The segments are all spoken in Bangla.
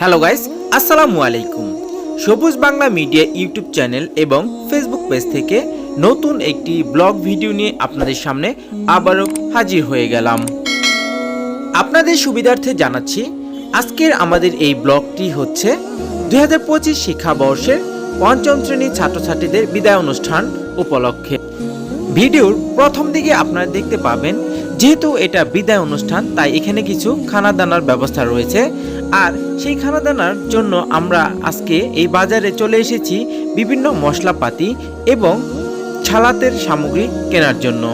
হ্যালো গাইস, আসসালামু আলাইকুম। সবুজ বাংলা মিডিয়া ইউটিউব চ্যানেল এবং ফেসবুক পেজ থেকে নতুন একটি ব্লগ ভিডিও নিয়ে আপনাদের সামনে আবারও হাজির হয়ে গেলাম। আপনাদের সুবিধার্থে জানাচ্ছি, আজকের আমাদের এই ব্লগটি হচ্ছে 2025 শিক্ষাবর্ষের পঞ্চম শ্রেণীর ছাত্রছাত্রীদের বিদায় অনুষ্ঠান উপলক্ষে। ভিডিওর প্রথম দিকে আপনারা দেখতে পাবেন, যেহেতু এটা বিদায় অনুষ্ঠান তাই এখানে কিছু খানা দানার ব্যবস্থা রয়েছে। আর সেই খানা দানার জন্য আমরা আজকে এই বাজারে চলে এসেছি বিভিন্ন মশলাপাতি এবং ছালাতের সামগ্রী কেনার জন্য।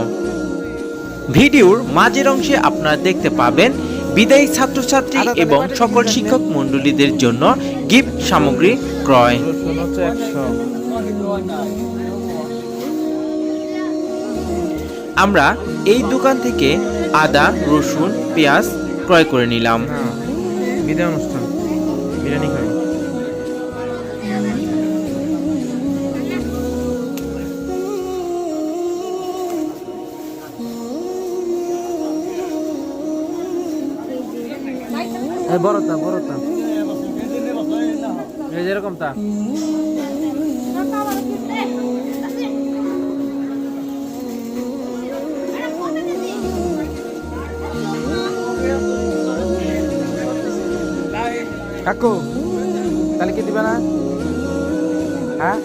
ভিডিওর মাঝের অংশে আপনারা দেখতে পাবেন বিদায়ী ছাত্রছাত্রী এবং সকল শিক্ষক মণ্ডলীদের জন্য গিফট সামগ্রী ক্রয়। আমরা এই দোকান থেকে আদা, রসুন, পেঁয়াজ ক্রয় করে নিলাম। বিদায় অনুষ্ঠান বিরিয়ানি খাই। বড়টা বড়টা এই যেরকম তা কাকু তাহলে কি দিবা না? হ্যাঁ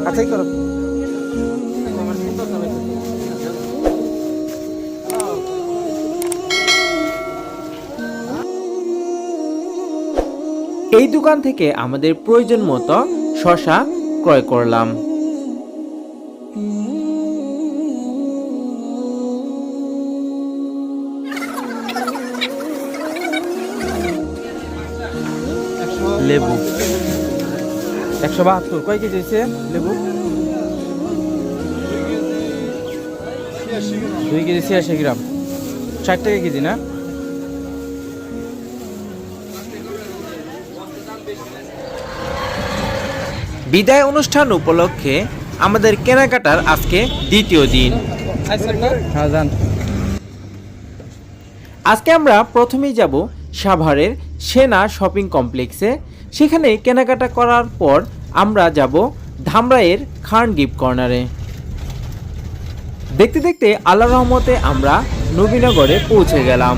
আচ্ছা করো। এই দোকান থেকে আমাদের প্রয়োজন মতো শসা ক্রয় করলাম। লেবু 172 কয় কেজি হয়েছে লেবু? 2 কেজি 86 গ্রাম, 60 টাকা কেজি না? বিদায় অনুষ্ঠান উপলক্ষে আমাদের কেনাকাটার আজকে দ্বিতীয় দিন। আজকে আমরা প্রথমেই যাব সাভারের সেনা শপিং কমপ্লেক্সে। সেখানে কেনাকাটা করার পর আমরা যাব ধামরাইয়ের খান গিফট কর্নারে। দেখতে দেখতে আল্লাহর রহমতে আমরা নবীনগরে পৌঁছে গেলাম।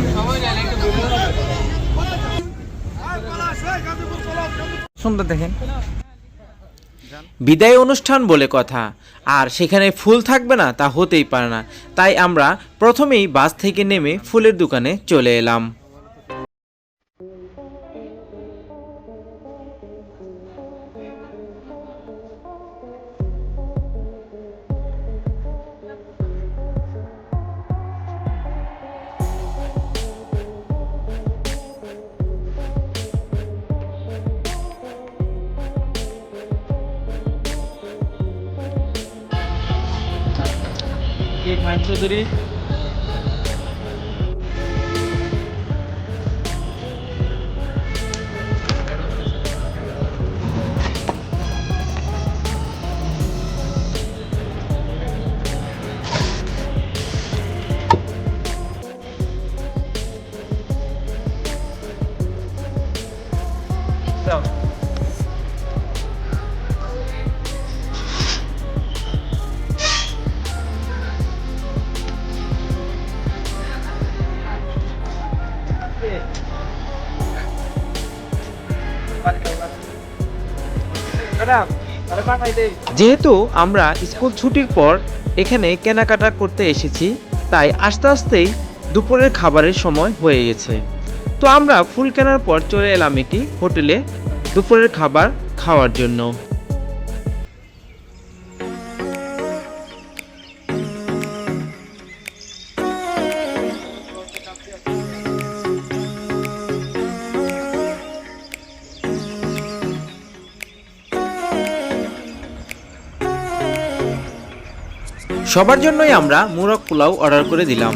সুন্দর দেখেন। বিদায় অনুষ্ঠান বলে কথা, আর সেখানে ফুল থাকবে না তা হতেই পারে না। তাই আমরা প্রথমেই বাস থেকে নেমে ফুলের দোকানে চলে এলাম। চৌধুরী যেহেতু আমরা স্কুল ছুটির পর এখানে কেনাকাটা করতে এসেছি, তাই আস্তে আস্তেই দুপুরের খাবারের সময় হয়ে গেছে। তো আমরা ফুল কেনার পর চলে এলাম একটি হোটেলে দুপুরের খাবার খাওয়ার জন্য। সবার জন্যই আমরা মোরগ পোলাও অর্ডার করে দিলাম।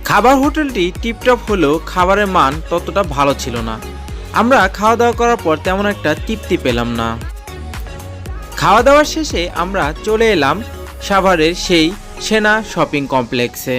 খাবার হোটেলটি টিপটপ হলেও খাবারের মান ততটা ভালো ছিল না। আমরা খাওয়া দাওয়া করার পর তেমন একটা তৃপ্তি পেলাম না। খাওয়া দাওয়ার শেষে আমরা চলে এলাম সাভারের সেই সেনা শপিং কমপ্লেক্সে।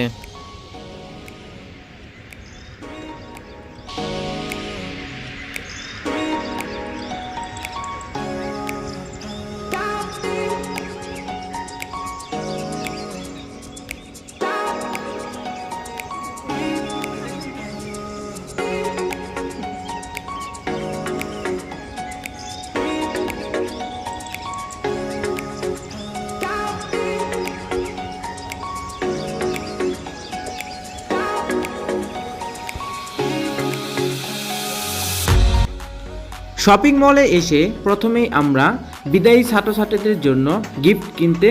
শপিং মলে এসে প্রথমেই আমরা বিদায়ী ছাত্রছাত্রীদের জন্য গিফট কিনতে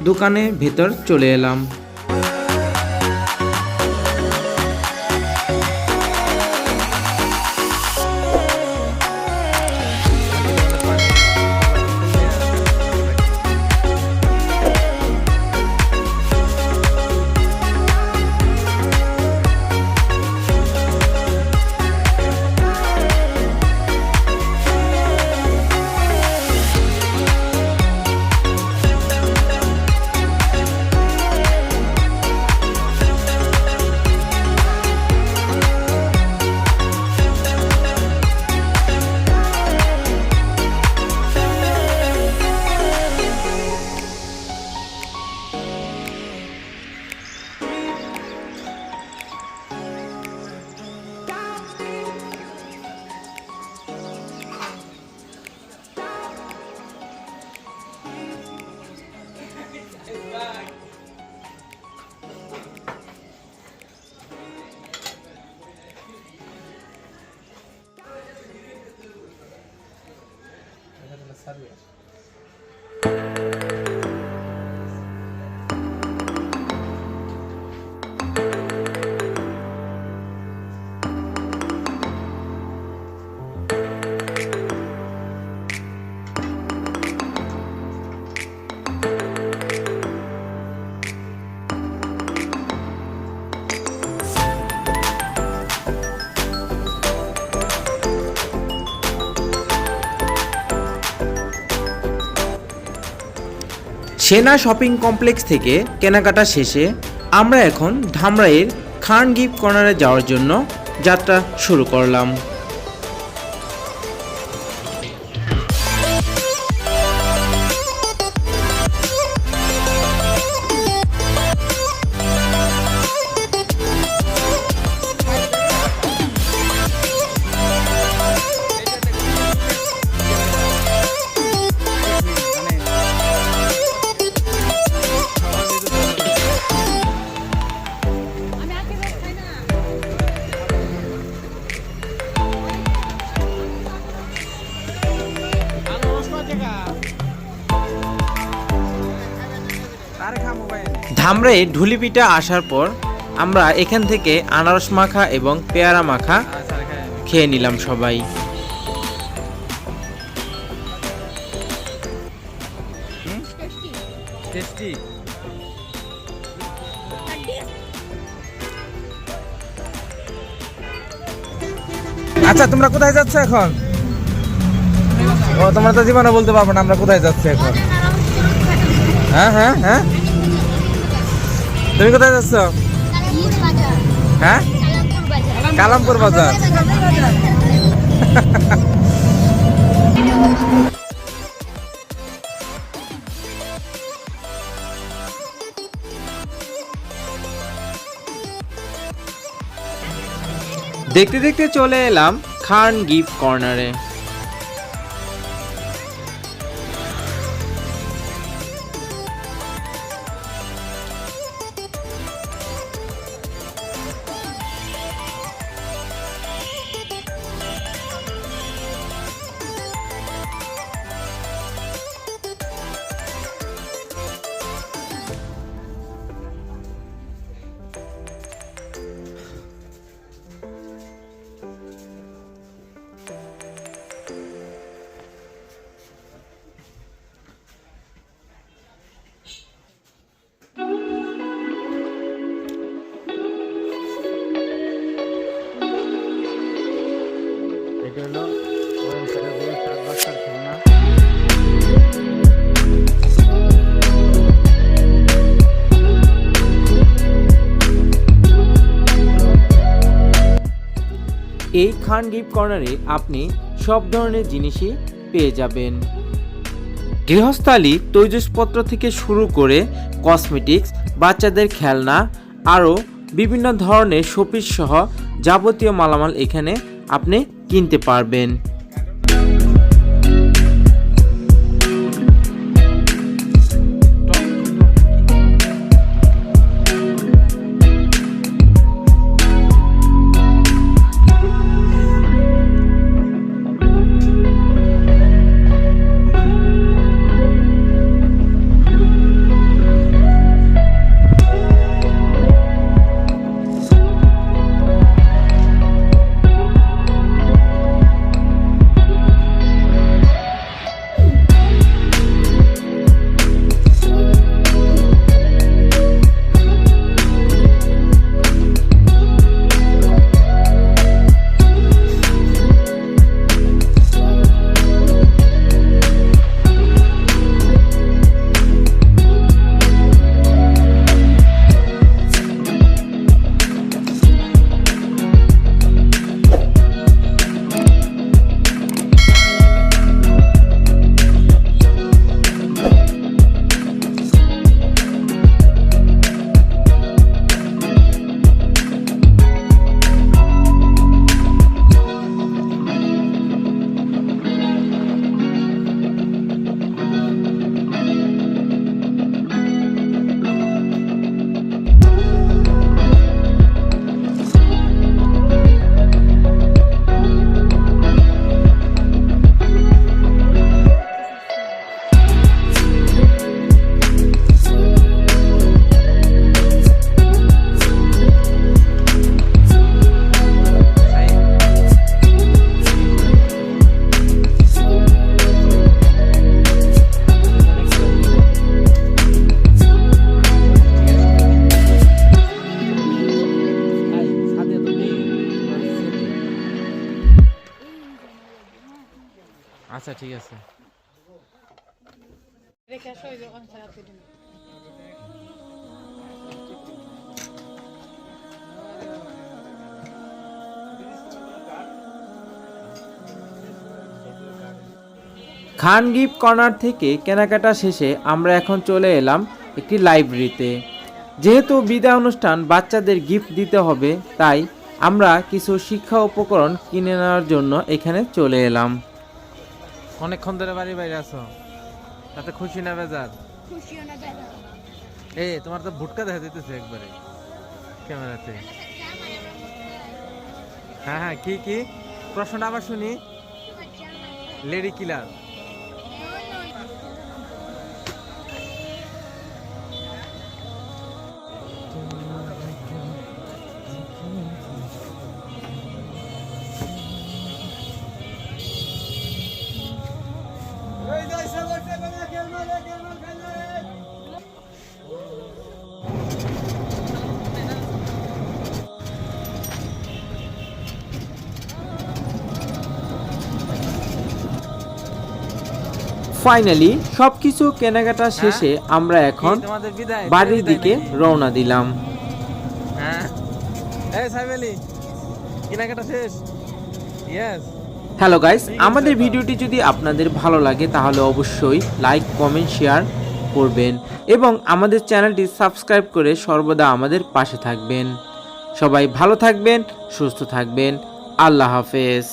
দোকানের ভেতর চলে এলাম। সেনা শপিং কমপ্লেক্স থেকে কেনাকাটা শেষে আমরা এখন ধামরাইয়ের খান গিফট কর্নারে যাওয়ার জন্য যাত্রা শুরু করলাম। ধামরাই ঢুলিপিঠা আসার পর আমরা এখান থেকে আনারস মাখা এবং পেয়ারা মাখা খেয়ে নিলাম সবাই। আচ্ছা, তোমরা কোথায় যাচ্ছ এখন? ও, তোমরা তো জীবনে বলতে পারবো না আমরা কোথায় যাচ্ছি এখন। হ্যাঁ হ্যাঁ হ্যাঁ, তুমি কোথায় যাচ্ছ? হ্যাঁ, কালামপুর বাজার। দেখতে দেখতে চলে এলাম খান গিফট কর্নারে। এই খান গিফট কর্নারে আপনি সব ধরনের জিনিসই পেয়ে যাবেন। গৃহস্থালী তৈজসপত্র থেকে শুরু করে কসমেটিক্স, বাচ্চাদের খেলনা, আরও বিভিন্ন ধরনের শোপিস সহ যাবতীয় মালামাল এখানে আপনি কিনতে পারবেন। আচ্ছা ঠিক আছে। খান গিফট কর্নার থেকে কেনাকাটা শেষে আমরা এখন চলে এলাম একটি লাইব্রেরিতে। যেহেতু বিদায় অনুষ্ঠান বাচ্চাদের গিফট দিতে হবে, তাই আমরা কিছু শিক্ষা উপকরণ কিনে নেওয়ার জন্য এখানে চলে এলাম। অনেকক্ষণ ধরে বাড়ি বাইরে আছো, তাতে খুশি না বেজার? এই তোমার তো ভুটকা দেখা দিতেছে একবারে ক্যামেরাতে। হ্যাঁ হ্যাঁ, কি কি প্রশ্নটা আবার শুনি। Lady killer. ফাইনালি সবকিছু কেনাকাটা শেষে আমরা এখন বাড়ির দিকে রওনা দিলাম। কেনাকাটা শেষ। হ্যালো গাইস, আমাদের ভিডিওটি যদি আপনাদের ভালো লাগে তাহলে অবশ্যই লাইক, কমেন্ট, শেয়ার করবেন এবং আমাদের চ্যানেলটি সাবস্ক্রাইব করে সর্বদা আমাদের পাশে থাকবেন। সবাই ভালো থাকবেন, সুস্থ থাকবেন। আল্লাহ হাফেজ।